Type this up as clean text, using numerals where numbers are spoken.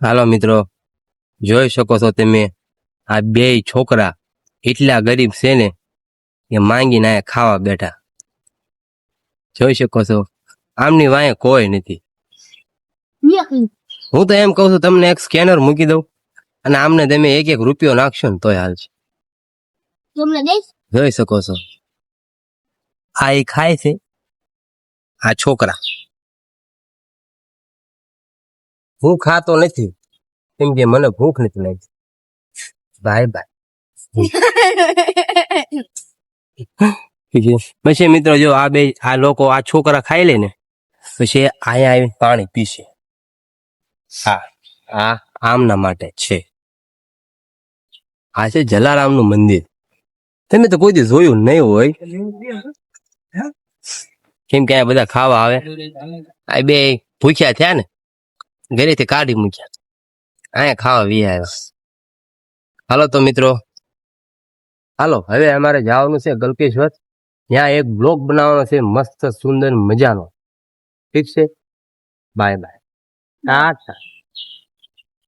હાલો મિત્રો, જોઈ શકો છો તમે આ બે છોકરા એટલા ગરીબ છે ને એ માંગીને આયા ખાવા બેઠા. જોઈ શકો છો આમની વાંહે કોઈ નથી. હું તો એમ કહું છું તમને એક સ્કેનર મૂકી દઉં અને આમને તમે એક એક રૂપિયો નાખશો ને તોય હાલશે. જોઈ શકો છો આ એ ખાય છે આ છોકરા. હું ખાતો નથી કેમ કે મને ભૂખ નથી લાગી. Bye bye. પછી મિત્રો જો આ લોકો આ છોકરા ખાઈ લે ને પછી અહીંયા આવીને પાણી પીશે. હા, આ આમના માટે છે. આ છે જલારામનું મંદિર. તમે તો કોઈ દી જોયું નહીં હોય કેમ કે અહીંયા બધા ખાવા આવે. આ બે ભૂખ્યા થયા ને ઘરેથી કાઢી મૂક્યા, અહીંયા ખાવા વી આવ્યા. હાલો તો મિત્રો, હાલો હવે અમારે જવાનું છે ગલકેશ્વર. ત્યાં એક બ્લોગ બનાવવાનો છે મસ્ત સુંદર મજાનો. ઠીક છે, બાય બાય. ટાટા.